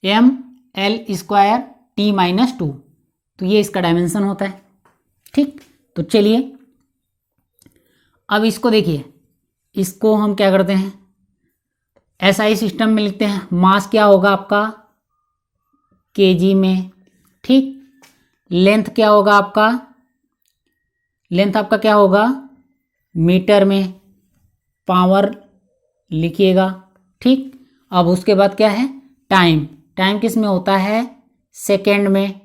ml² T-2, तो ये इसका डायमेंशन होता है, ठीक। तो चलिए अब इसको देखिए, इसको हम क्या करते हैं SI सिस्टम में लिखते हैं। मास क्या होगा आपका kg में, ठीक। लेंथ क्या होगा आपका, लेंथ आपका क्या होगा मीटर में, पावर लिखिएगा, ठीक। अब उसके बाद क्या है टाइम, टाइम किस में होता है सेकेंड में,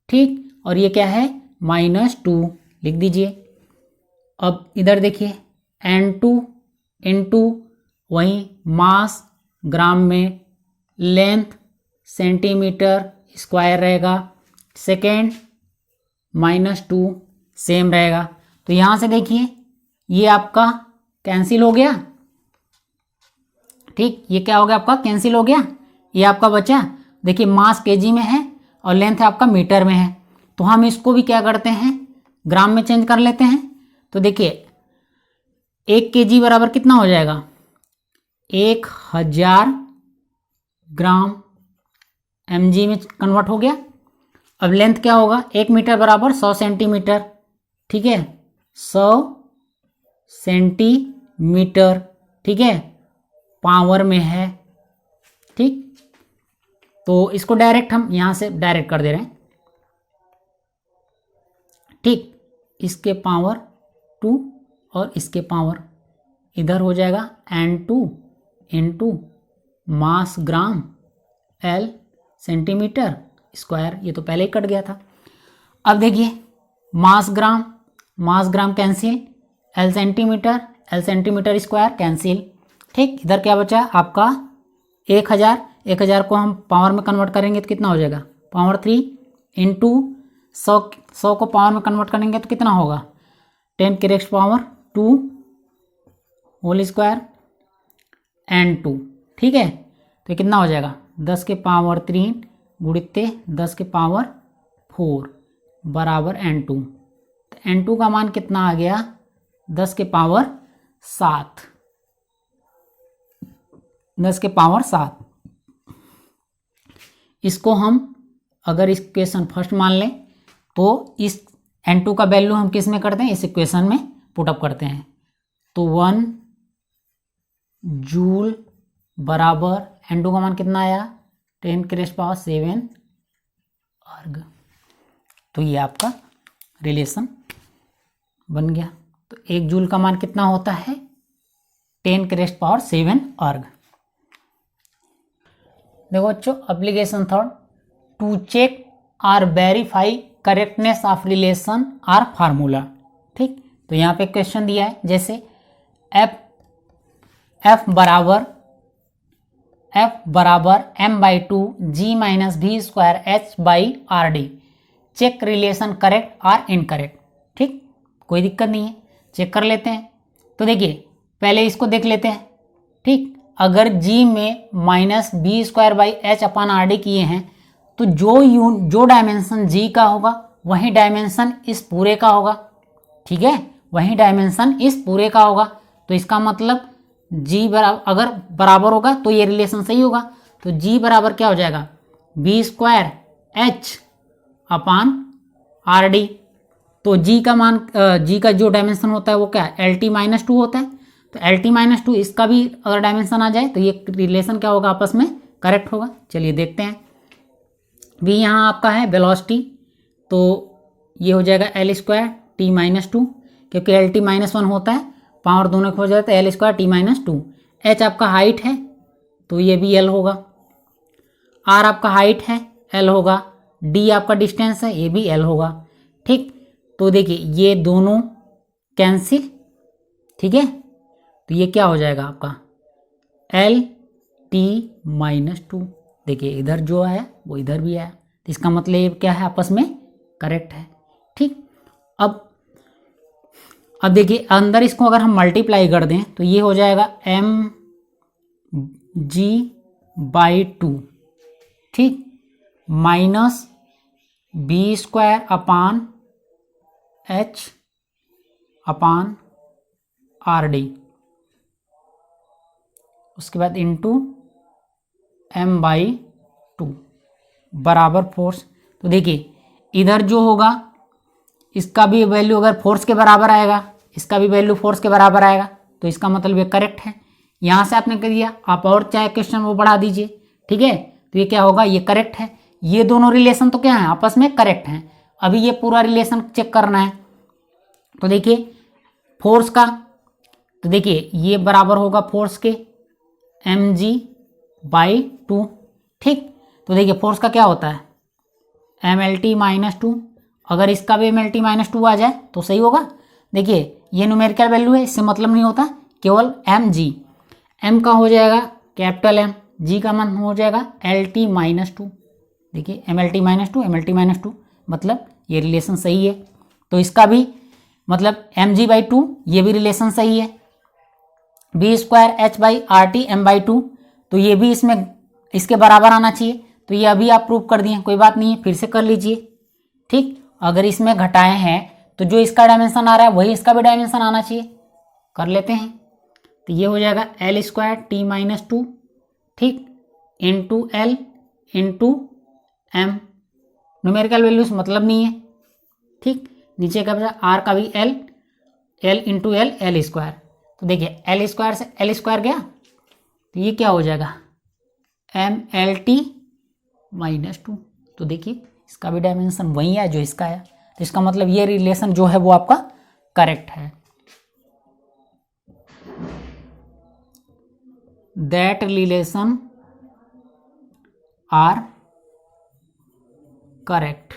ठीक, और ये क्या है -2 लिख दीजिए। अब इधर देखिए N2 इंटू वहीं मास ग्राम में, लेंथ सेंटीमीटर स्क्वायर रहेगा, सेकेंड -2 सेम रहेगा। तो यहाँ से देखिए ये आपका कैंसिल हो गया, ठीक, ये क्या हो गया आपका कैंसिल हो गया, ये आपका बचा। देखिए मास केजी में है और लेंथ आपका मीटर में है, तो हम इसको भी क्या करते हैं ग्राम में चेंज कर लेते हैं। तो देखिए 1 kg बराबर कितना हो जाएगा 1000 ग्राम, mg में कन्वर्ट हो गया। अब लेंथ क्या होगा 1 मीटर बराबर 100 सेंटीमीटर, ठीक है, 100 सेंटीमीटर, ठीक है, पावर में है, ठीक। तो इसको डायरेक्ट हम यहाँ से डायरेक्ट कर दे रहे हैं, ठीक, इसके पावर 2 और इसके पावर इधर हो जाएगा N2 into mass gram L centimetre square, ये तो पहले ही कट गया था। अब देखिए mass gram cancel, L centimetre square cancel, ठीक। इधर क्या बचा आपका 1000, 1000 को हम पावर में कन्वर्ट करेंगे तो कितना हो जाएगा पावर 3 इंटू 100 को पावर में कन्वर्ट करेंगे तो कितना होगा 10⁻² होल स्क्वायर N2, ठीक है। तो कितना हो जाएगा 10⁻³ गुणित 10⁻4 बराबर N2। तो N2 का मान कितना आ गया 10⁻7, 10⁻7। इसको हम अगर इस इक्वेशन फर्स्ट मान लें तो इस N2 का वैल्यू हम किस में करते हैं इस इक्वेशन में पुटअप करते हैं। तो 1 जूल बराबर N2 का मान कितना आया 10⁻7 अर्ग। तो ये आपका रिलेशन बन गया। तो 1 जूल का मान कितना होता है 10⁻7 अर्ग। देखो बच्चों एप्लीकेशन थर्ड, टू चेक और वेरीफाई करेक्टनेस ऑफ रिलेशन और फार्मूला, ठीक। तो यहाँ पे क्वेश्चन दिया है जैसे f बराबर m/2 g - v² h/rd, check relation correct और इनकरेक्ट, ठीक, कोई दिक्कत नहीं है, चेक कर लेते हैं। तो देखिए पहले इसको देख लेते हैं, ठीक। अगर g में -v²/h/rd किए हैं तो जो डायमेंशन g का होगा वही डायमेंशन इस पूरे का होगा, ठीक है, वही डायमेंशन इस पूरे का होगा। तो इसका मतलब g बराबर अगर बराबर होगा तो ये रिलेशन सही होगा। तो g बराबर क्या हो जाएगा v²h/rd। तो g का मान g का जो डायमेंशन होता है वो क्या है LT-2 होता है। तो LT-2 इसका भी अगर डायमेंशन आ जाए तो ये रिलेशन क्या होगा आपस में करेक्ट होगा। चलिए देखते हैं। v यहाँ आपका है वेलोसिटी, तो ये हो जाएगा L² T-2, क्योंकि LT-1 होता है, पावर दोनों को हो जाता है L² T-2। h आपका हाइट है तो ये भी L होगा। r आपका हाइट है L होगा, D आपका डिस्टेंस है, ये भी L होगा। ठीक, तो देखिए ये दोनों कैंसिल, ठीक है, तो ये क्या हो जाएगा आपका LT-2। देखिए इधर जो है वो इधर भी आया, तो इसका मतलब ये क्या है, आपस में करेक्ट है। ठीक, अब देखिए अंदर इसको अगर हम मल्टीप्लाई कर दें तो ये हो जाएगा mg/2, ठीक, माइनस B² अपान H/RD, उसके बाद इंटू m/2 बराबर फोर्स। तो देखिए इधर जो होगा इसका भी वैल्यू अगर फोर्स के बराबर आएगा, इसका भी वैल्यू फोर्स के बराबर आएगा, तो इसका मतलब ये करेक्ट है। यहाँ से आपने कर दिया, आप और चाहे क्वेश्चन वो बढ़ा दीजिए, ठीक है, तो ये क्या होगा, ये करेक्ट है। ये दोनों रिलेशन तो क्या है, आपस में करेक्ट हैं। अभी ये पूरा रिलेशन चेक करना है, तो देखिए फोर्स का, तो देखिए ये बराबर होगा फोर्स के mg/2, ठीक, तो देखिए फोर्स का क्या होता है mLT-2, अगर इसका भी mLT-2 आ जाए तो सही होगा। देखिए ये न्यूमेरिकल वैल्यू है, इससे मतलब नहीं होता, केवल mg, m का हो जाएगा कैपिटल M, g का मान हो जाएगा LT-2। देखिए mLT-2 मतलब ये रिलेशन सही है, तो इसका भी मतलब mg/2 ये भी रिलेशन सही है। B² H/RT m/2, तो ये भी इसमें इसके बराबर आना चाहिए, तो ये अभी आप प्रूव कर दिए, कोई बात नहीं है, फिर से कर लीजिए। ठीक, अगर इसमें घटाए हैं तो जो इसका डायमेंशन आ रहा है वही इसका भी डायमेंशन आना चाहिए, कर लेते हैं। तो ये हो जाएगा L² T-2, ठीक, into L into M, numerical values मतलब नहीं है। ठीक, नीचे का बचा R का भी L इंटू L² तो देखिए L² से L² गया, तो ये क्या हो जाएगा mLT-2, तो देखिए इसका भी डायमेंशन वही है जो इसका है, तो इसका मतलब ये रिलेशन जो है वो आपका करेक्ट है। That relation are correct.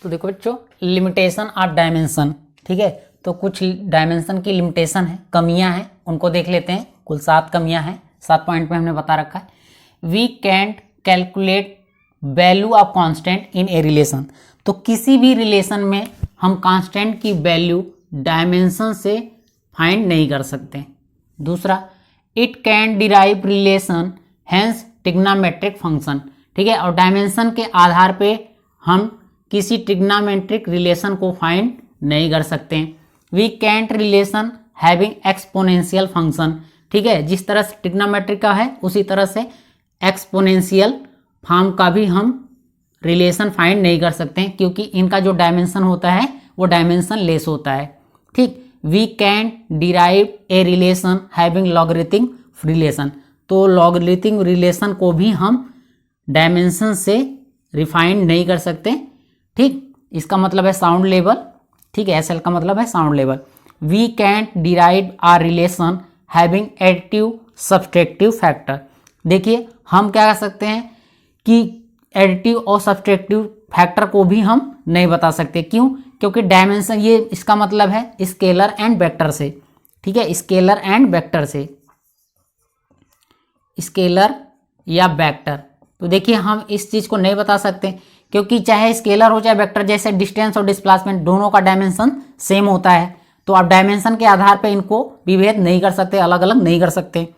तो देखो बच्चों, लिमिटेशन ऑफ डायमेंशन, ठीक है, तो कुछ डायमेंशन की लिमिटेशन है, कमियां हैं, उनको देख लेते हैं। कुल 7 कमियां हैं, 7 पॉइंट पे हमने बता रखा है। We can't calculate value of constant in a relation, तो किसी भी रिलेशन में हम कांस्टेंट की वैल्यू डायमेंशन से फाइंड नहीं कर सकते। दूसरा, it can derive relation hence trigonometric function, ठीक है, और डायमेंशन के आधार पे हम किसी ट्रिग्नोमेट्रिक रिलेशन को फाइंड नहीं कर सकते। We can't relation having exponential function, ठीक है, जिस तरह से ट्रिग्नोमेट्रिक का है उसी तरह से एक्सपोनेंशियल फॉर्म का भी हम रिलेशन फाइंड नहीं कर सकते, क्योंकि इनका जो डायमेंशन होता है वो डायमेंशन लेस होता है। ठीक, we can derive a relation having logarithmic relation, तो लॉगरिथमिक रिलेशन को भी हम डायमेंशन से रिफाइंड नहीं कर सकते। ठीक, इसका मतलब है साउंड लेवल, ठीक है, SL का मतलब है sound level. We can derive are relation having additive subtractive factor, देखिए हम क्या कर सकते हैं कि एडिटिव और सब्सट्रैक्टिव फैक्टर को भी हम नहीं बता सकते। क्यों? क्योंकि डायमेंशन, ये इसका मतलब है स्केलर एंड वेक्टर से, ठीक है, स्केलर एंड वेक्टर से, स्केलर या वेक्टर, तो देखिए हम इस चीज़ को नहीं बता सकते, क्योंकि चाहे स्केलर हो चाहे वेक्टर, जैसे डिस्टेंस और डिस्प्लेसमेंट दोनों का डायमेंशन सेम होता है, तो आप डायमेंशन के आधार पर इनको विभेद नहीं कर सकते, अलग अलग नहीं कर सकते।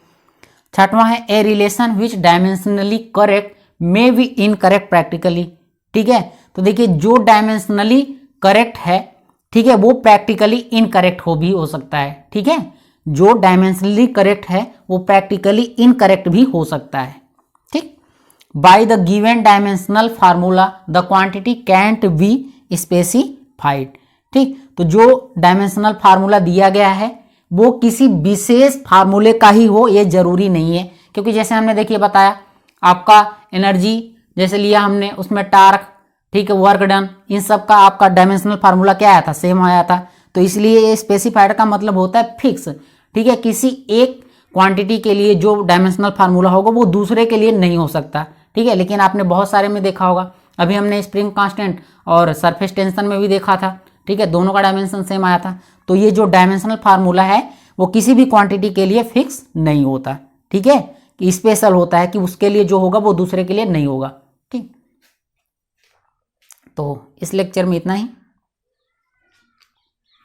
छठवां है a relation which dimensionally correct may be incorrect practically, ठीक है, तो देखिए जो डायमेंशनली करेक्ट है, ठीक है, वो प्रैक्टिकली इनकरेक्ट भी हो सकता है। ठीक है, जो डायमेंशनली करेक्ट है वो प्रैक्टिकली इनकरेक्ट भी हो सकता है। ठीक, by the given dimensional formula the quantity cantt be specified, ठीक, तो जो डायमेंशनल फार्मूला दिया गया है वो किसी विशेष फार्मूले का ही हो ये जरूरी नहीं है, क्योंकि जैसे हमने देखिए बताया आपका एनर्जी जैसे लिया हमने, उसमें टार्क, ठीक है, वर्क डन, इन सब का आपका डायमेंशनल फार्मूला क्या आया था, सेम आया था, तो इसलिए ये स्पेसिफाइड का मतलब होता है फिक्स। ठीक है, किसी एक क्वांटिटी के लिए जो डायमेंशनल फार्मूला होगा वो दूसरे के लिए नहीं हो सकता, ठीक है। लेकिन आपने बहुत सारे में देखा होगा, अभी हमने स्प्रिंग कांस्टेंट और सरफेस टेंशन में भी देखा था, ठीक है, दोनों का डायमेंशन सेम आया था। तो ये जो डायमेंशनल फार्मूला है वो किसी भी क्वांटिटी के लिए फिक्स नहीं होता, ठीक है, कि स्पेशल होता है कि उसके लिए जो होगा वो दूसरे के लिए नहीं होगा, ठीक। तो इस लेक्चर में इतना ही।